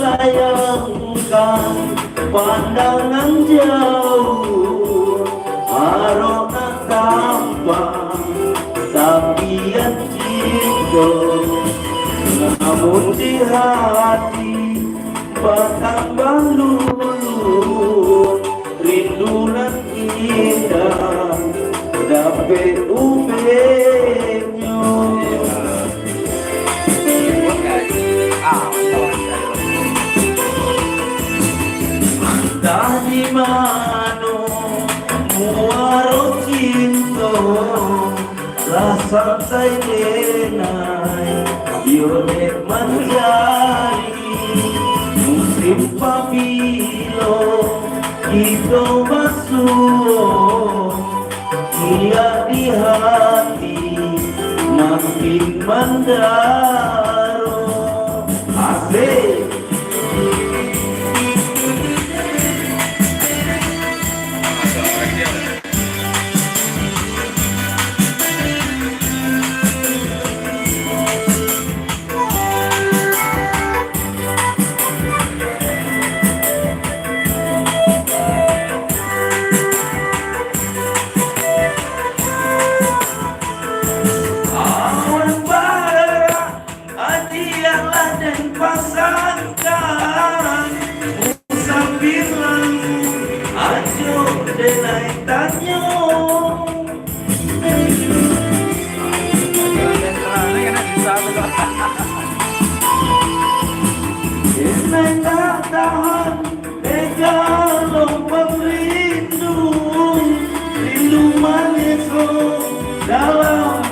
Layangkan pandangan jauh, arona tampak sapian cinta, namun di hati bertambah lulu, rindu nan indah dapat ubenya. Entah di mana muaro cinta, rasa saya denai, yone menjadi musim pabilo, itu masuk ia di hati, makin mendaro asik. Dalam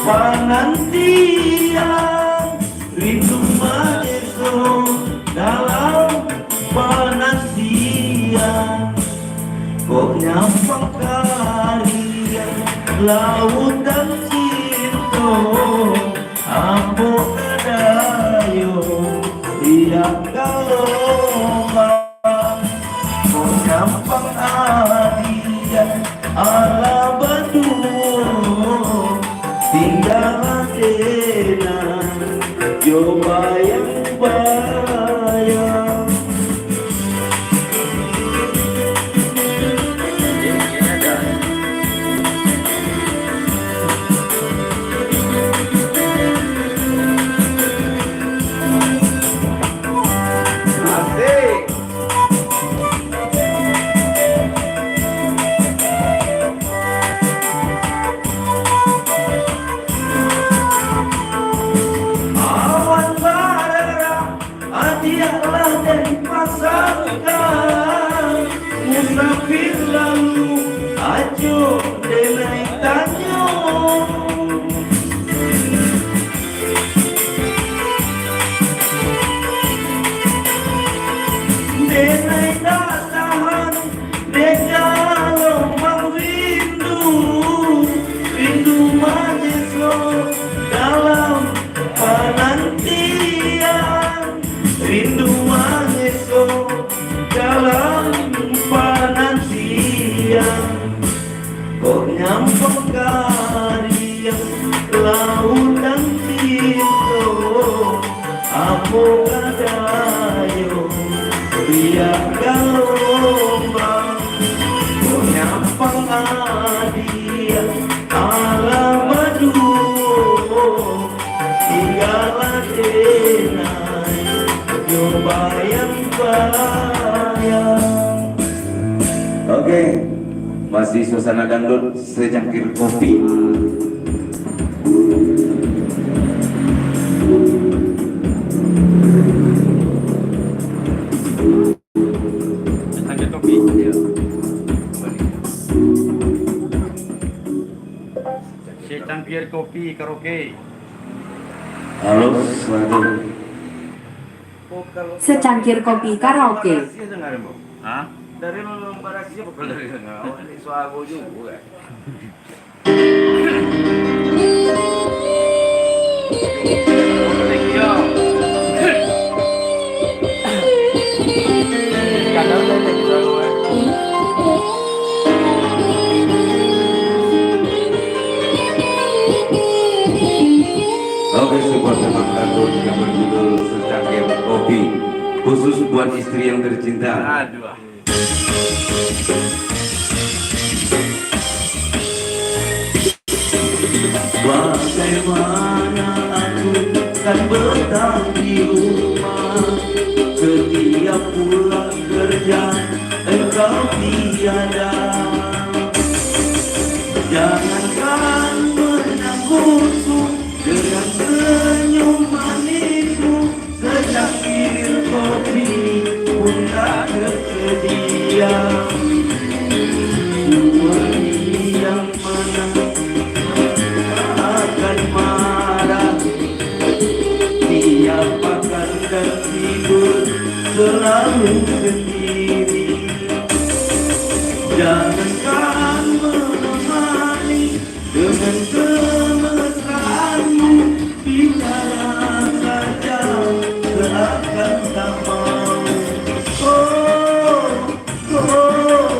penantian, rindu menyusul dalam penantian. Kok nyapa kalian lautan cinta, ambo kadayo yang gelombang. Kok nyapa kalian ala berdua, tinggal tenan yo bayang-bayang. Musafir lalu ajo denai tanyo, denai tak tahan dejalo mang rindu, rindu majeslo dalam penantian, rindu majeslo dalam penantian. Kok nyampe kalian lautan cinta, aku kadayo biar gelombang. Kok nyampe kalian ala madu, tinggal denai yo bayang-bayang. Oke, masih suasana dangdut, secangkir kopi. Secangkir kopi, ya. Secangkir kopi karaoke. Halo, selamat. Secangkir kopi karaoke. Hah? Dari lembaga siapa? Dari ini suago juga. Thank you. khusus buat istri yang tercinta. Aduh. Bagaimana aku kan betah di rumah, setiap pulang kerja engkau tiada. Jangankan menangguhku dengan senyum manismu, secangkir kopi pun tak tersedia. Suami yang mana akan marah, dia makan dan tidur selalu sendiri. Jangankan menemani dengan kemesraanmu, bicara saja seakan tak mau. Oh, oh, oh.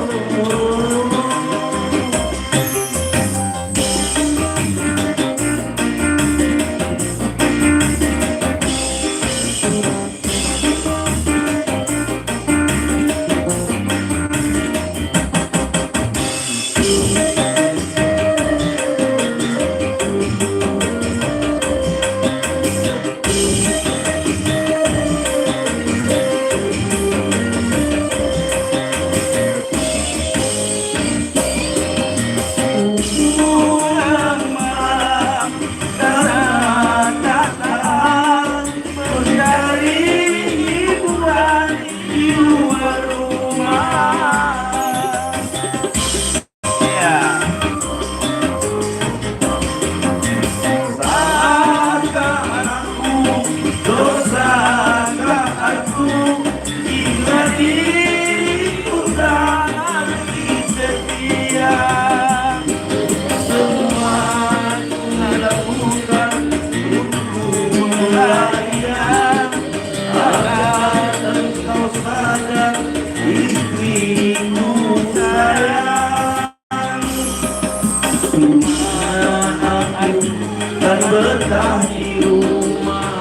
Dan betah di rumah,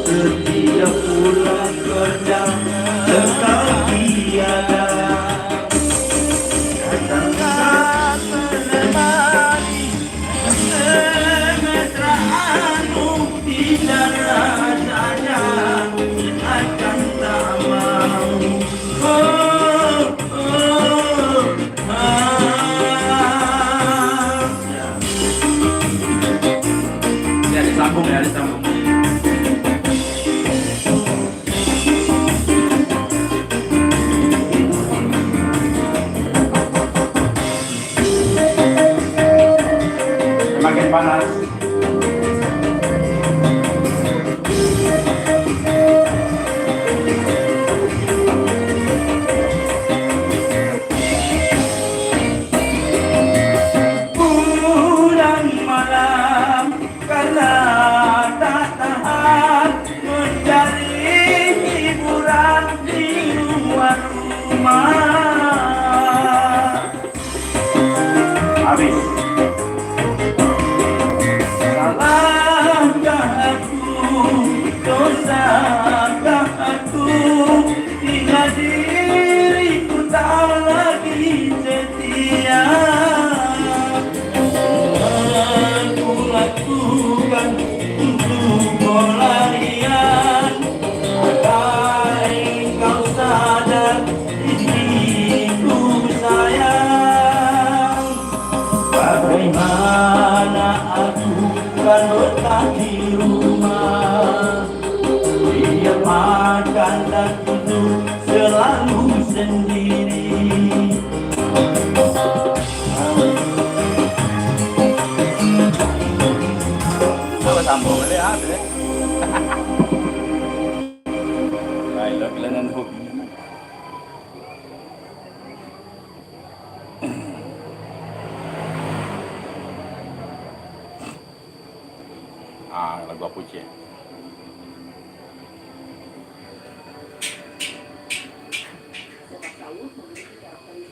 setiap pulang kerja engkau tiada. Datangkan menemani kemesraanmu, tidak rasanya akan tak mau. Oh, oh, Ya disambung ya, disambung. Semakin panas. pulang malam karena tak tahan mencari hiburan di luar rumah. Habis. Salahkah aku, dosakah aku, hingga diriku tak lagi setia. Aku lakukan untuk pelarian, agar engkau sadar diriku sayang. Bagaimana aku kan betah di rumah, dia makan dan tidur selalu sendiri.